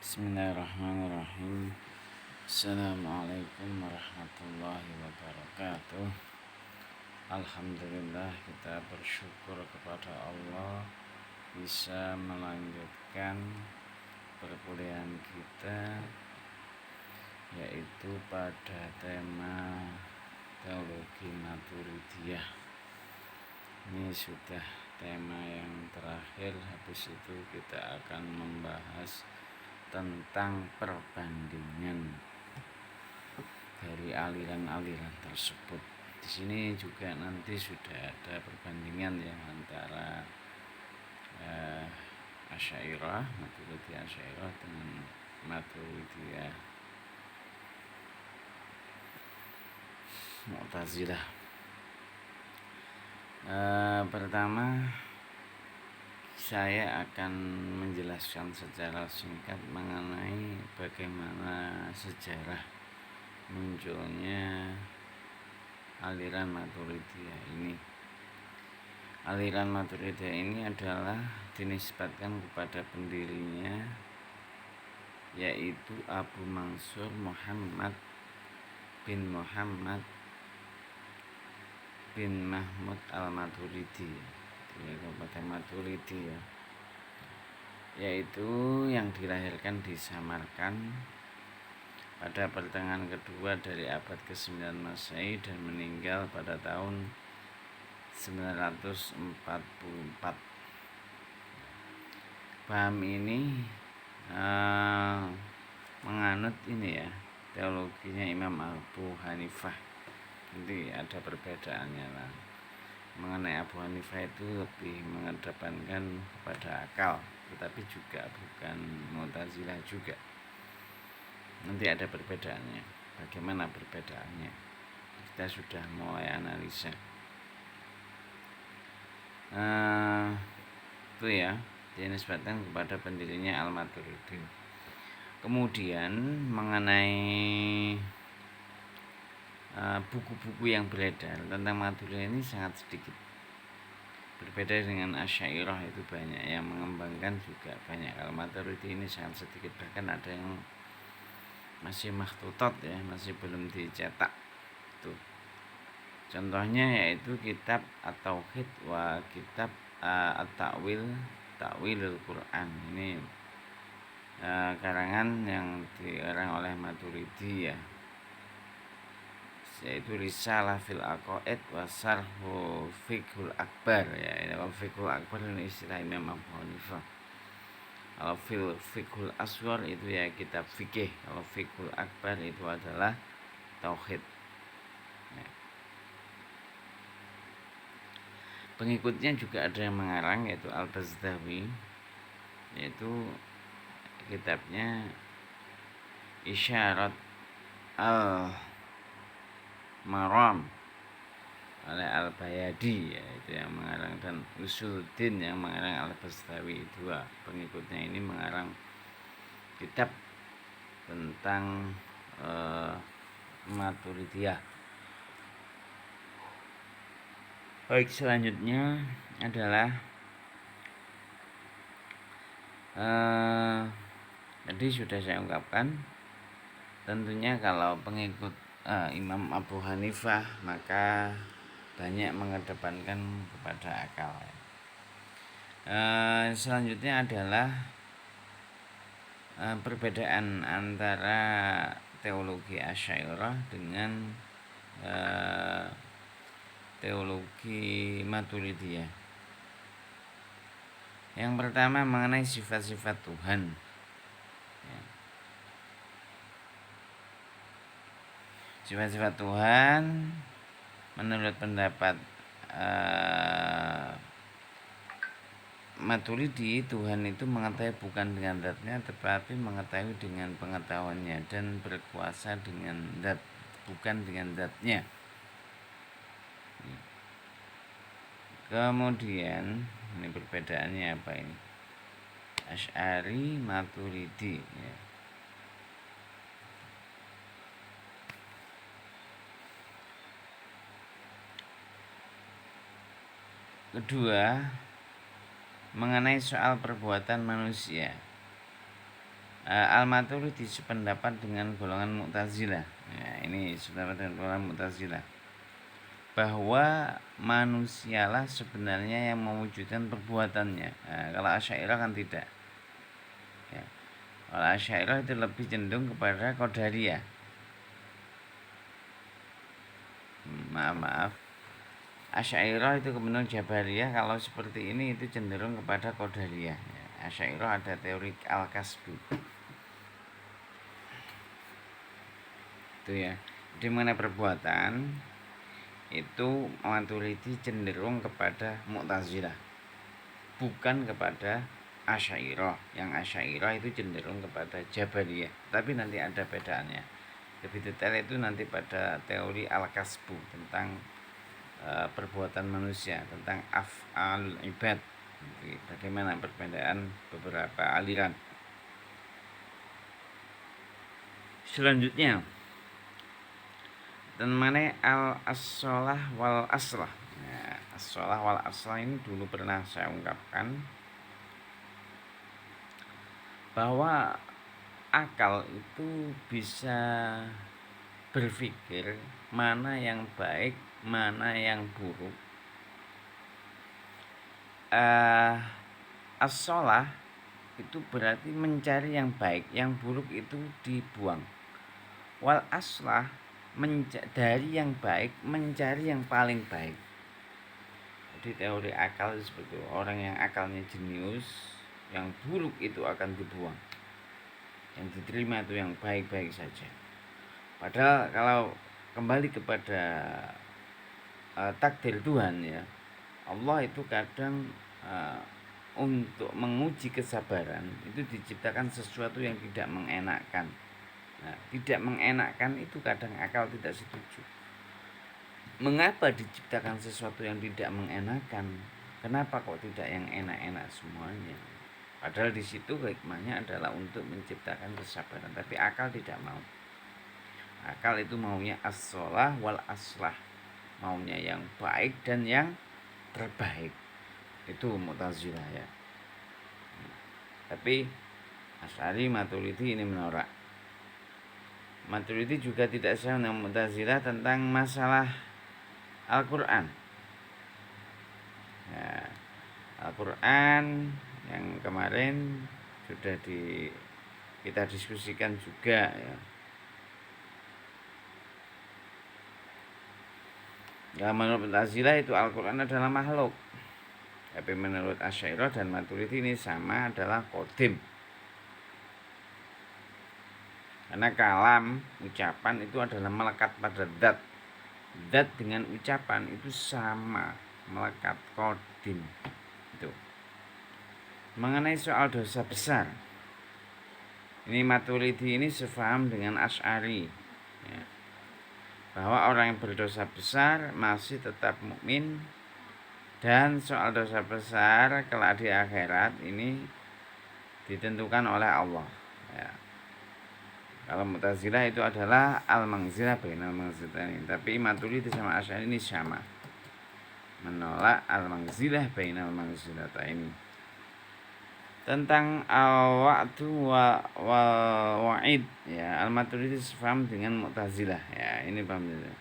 Bismillahirrahmanirrahim. Assalamualaikum warahmatullahi wabarakatuh. Alhamdulillah, kita bersyukur kepada Allah bisa melanjutkan perkuliahan kita, yaitu pada tema teologi Maturidiyah. Ini sudah tema yang terakhir. Habis itu kita akan membahas tentang perbandingan dari aliran-aliran tersebut. Di sini juga nanti sudah ada perbandingan yang antara Asy'ariyah, Maturidiyah Asy'ariyah dengan Maturidiyah Mu'tazilah. Pertama, saya akan menjelaskan secara singkat mengenai bagaimana sejarah munculnya aliran Maturidiyah ini. Aliran Maturidiyah ini adalah dinisbatkan kepada pendirinya, yaitu Abu Mansur Muhammad bin Mahmud al-Maturidi, Kabupaten Maturidi ya, yaitu yang dilahirkan di Samarkand pada pertengahan kedua dari abad ke-9 Masehi dan meninggal pada tahun 944. Paham ini menganut ini ya, teologinya Imam Abu Hanifah. Nanti ada perbedaannya lah. Mengenai Abu Hanifah itu lebih mengedepankan kepada akal, tetapi juga bukan Mu'tazilah juga. Nanti ada perbedaannya. Bagaimana perbedaannya? Kita sudah mulai analisa. Itu ya, dinisbatkan kepada pendirinya Al-Maturidi. Kemudian mengenai buku-buku yang beredar tentang Maturidiyah ini sangat sedikit. Berbeda dengan Asy'ariyah, itu banyak yang mengembangkan juga banyak. Kalau Maturidi ini sangat sedikit, bahkan ada yang masih makhtutat ya, masih belum dicetak. Itu contohnya yaitu kitab At-Tauhid wa kitab Ta'wilul Quran. Ini karangan yang dikarang oleh Maturidi ya, yaitu Risalah fil Aqaid wa Sarhu Fiqhul Akbar ya. Ini Fiqhul Akbar ini istilah Imam Abu Hanifah. Kalau Fiqhul Asghar itu ya kitab fikih. Kalau Fiqhul Akbar itu adalah tauhid ya. Pengikutnya juga ada yang mengarang, yaitu Al-Bazdawi, yaitu kitabnya Isyarat Al-Maram oleh Al-Bayadi ya, itu yang mengarang, dan Usuluddin yang mengarang Al-Bazdawi. Dua pengikutnya ini mengarang kitab tentang Maturidiyah. Baik, selanjutnya adalah tadi sudah saya ungkapkan, tentunya kalau pengikut Imam Abu Hanifah maka banyak mengedepankan kepada akal. Selanjutnya adalah perbedaan antara teologi Asy'ariyah dengan teologi Maturidiyah. Yang pertama mengenai sifat-sifat Tuhan ya. Sifat-sifat Tuhan menurut pendapat Maturidi, Tuhan itu mengetahui bukan dengan zatnya, tetapi mengetahui dengan pengetahuannya, dan berkuasa dengan zat, bukan dengan zatnya. Kemudian ini perbedaannya apa ini? Asy'ari, Maturidi ya. Kedua, mengenai soal perbuatan manusia. Al-Maturidi sependapat dengan golongan Mu'tazilah. Ya, ini sependapat dengan golongan Mu'tazilah bahwa manusialah sebenarnya yang mewujudkan perbuatannya. Kalau Asy'ariyah kan tidak. Ya. Kalau Asy'ariyah itu lebih cenderung kepada Qadariyah. Maaf. Asy'ariyah itu kemudian Jabariyah, kalau seperti ini itu cenderung kepada Qadariyah. Ya. Asy'ariyah ada teori al-kasbu. Itu ya. Jadi mengenai perbuatan itu Maturidi cenderung kepada Mu'tazilah, bukan kepada Asy'ariyah. Yang Asy'ariyah itu cenderung kepada Jabariyah, tapi nanti ada bedaannya. Lebih detail itu nanti pada teori al-kasbu tentang perbuatan manusia, tentang af'al ibad. Bagaimana perbedaan beberapa aliran. Selanjutnya dan mana al-as-shalah wal aslah. Nah, as-shalah wal aslah ini dulu pernah saya ungkapkan bahwa akal itu bisa berpikir mana yang baik, mana yang buruk. As-shalah itu berarti mencari yang baik, yang buruk itu dibuang. Wal aslah dari yang baik mencari yang paling baik. Jadi teori akal itu seperti itu. Orang yang akalnya jenius, yang buruk itu akan dibuang, yang diterima itu yang baik-baik saja. Padahal kalau kembali kepada takdir Tuhan ya, Allah itu kadang untuk menguji kesabaran itu diciptakan sesuatu yang tidak mengenakkan. Nah, tidak mengenakkan itu kadang akal tidak setuju. Mengapa diciptakan sesuatu yang tidak mengenakkan? Kenapa kok tidak yang enak-enak semuanya? Padahal di situ hikmahnya adalah untuk menciptakan kesabaran, tapi akal tidak mau. Akal itu maunya as-shalah wal aslah, maunya yang baik dan yang terbaik. Itu Mu'tazilah ya. Tapi Asy'ari Maturidi ini menolak. Maturidi juga tidak sama dengan Mu'tazilah tentang masalah Al-Quran. Ya, Al-Quran yang kemarin sudah kita diskusikan juga ya. Ya, menurut Mu'tazilah itu Al-Quran adalah makhluk. Tapi menurut Asy'ariyah dan Maturidi ini sama, adalah qadim. Karena kalam, ucapan itu adalah melekat pada zat. Zat dengan ucapan itu sama, melekat, qadim. Itu. Mengenai soal dosa besar, ini Maturidi ini sefaham dengan Asy'ari ya, bahwa orang yang berdosa besar masih tetap mukmin, dan soal dosa besar kelak di akhirat ini ditentukan oleh Allah ya. Kalau Mu'tazilah itu adalah al-manzilah bainal manzilataini, tapi Maturidi sama Asy'ari ini sama, menolak al-manzilah bainal manzilataini. Tentang al-wa'du wa wa'id ya, al-Maturidi paham dengan Mu'tazilah ya, ini paham ya.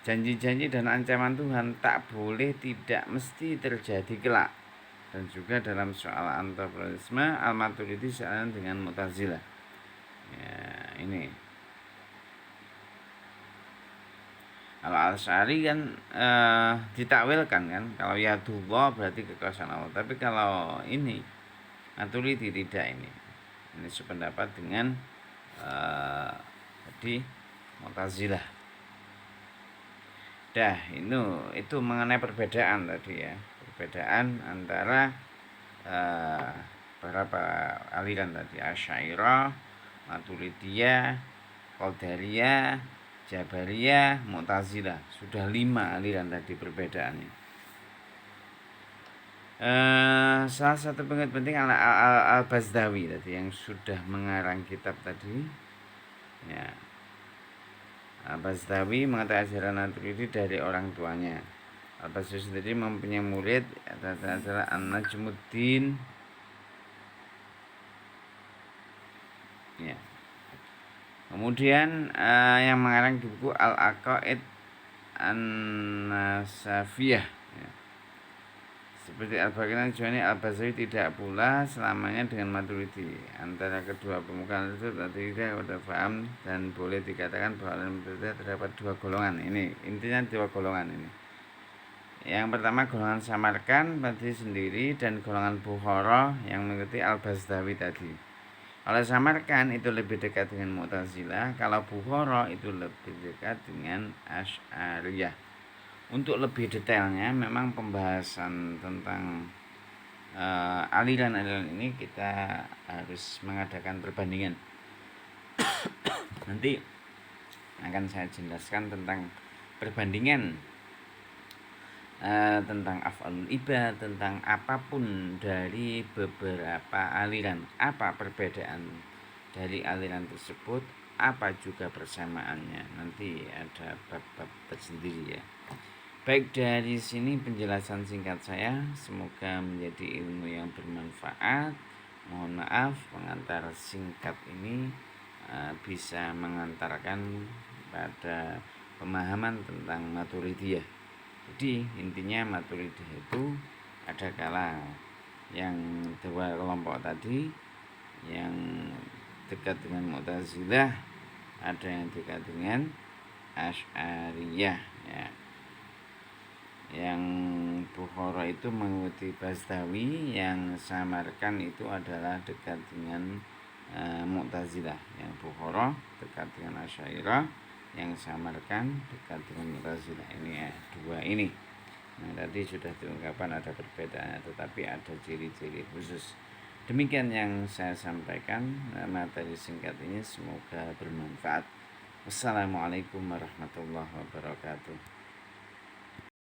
Janji-janji dan ancaman Tuhan tak boleh, tidak mesti terjadi kelak. Dan juga dalam soal antropolisme al-Maturidi sama dengan Mu'tazilah ya, ini. Kalau Asy'ari kan ditakwilkan kan, kalau yadullah berarti kekuasaan Allah. Tapi kalau ini Maturidi tidak, ini sependapat dengan tadi Mu'tazilah. Dah, itu mengenai perbedaan tadi ya, perbedaan antara beberapa aliran tadi, Asy'ariyah, Maturidiyah, Qadariyah, Jabariyah, Mu'tazilah. Sudah 5 aliran tadi perbedaannya. Salah satu pengetahuan penting adalah Al-Bazdawi tadi yang sudah mengarang kitab tadi ya. Al-Bazdawi mengetahui ajaran Maturidi dari orang tuanya. Al-Bazdawi sendiri mempunyai murid adalah An-Najmuddin Ya. Kemudian yang mengarang di buku Al-Aqaid An-Nasafiyah, ya. Seperti Al-Baqir Al-Juwani, Al-Bazawi tidak pula selamanya dengan Maturidi. Antara kedua pemuka itu tidak ada paham dan boleh dikatakan bahwa Maturidi terdapat dua golongan. Ini intinya dua golongan ini. Yang pertama golongan Samarkan tadi sendiri dan golongan Bukhara yang mengikuti Al-Bazdawi tadi. Kalau Samarkan itu lebih dekat dengan Mu'tazilah, kalau Bukhara itu lebih dekat dengan Asy'ariyah. Untuk lebih detailnya memang pembahasan tentang aliran-aliran ini kita harus mengadakan perbandingan. Nanti akan saya jelaskan tentang perbandingan tentang af'alul ibad, tentang apapun dari beberapa aliran, apa perbedaan dari aliran tersebut, apa juga persamaannya. Nanti ada bab-bab tersendiri ya. Baik, dari sini penjelasan singkat saya, semoga menjadi ilmu yang bermanfaat. Mohon maaf pengantar singkat ini bisa mengantarkan pada pemahaman tentang Maturidiyah. Jadi intinya Maturidiyah itu ada kala yang dua kelompok tadi yang dekat dengan Mu'tazilah, ada yang dekat dengan Asy'ariyah ya. Yang Bukhara itu mengikuti Bazdawi, yang Samarkan itu adalah dekat dengan Mu'tazilah. Yang Bukhara dekat dengan Asy'ariyah, yang Samarkan dekat dengan Mu'tazilah. Ini dua ini. Nah, tadi sudah diungkapkan ada perbedaannya, tetapi ada ciri-ciri khusus. Demikian yang saya sampaikan. Materi singkat ini semoga bermanfaat. Wassalamualaikum warahmatullahi wabarakatuh.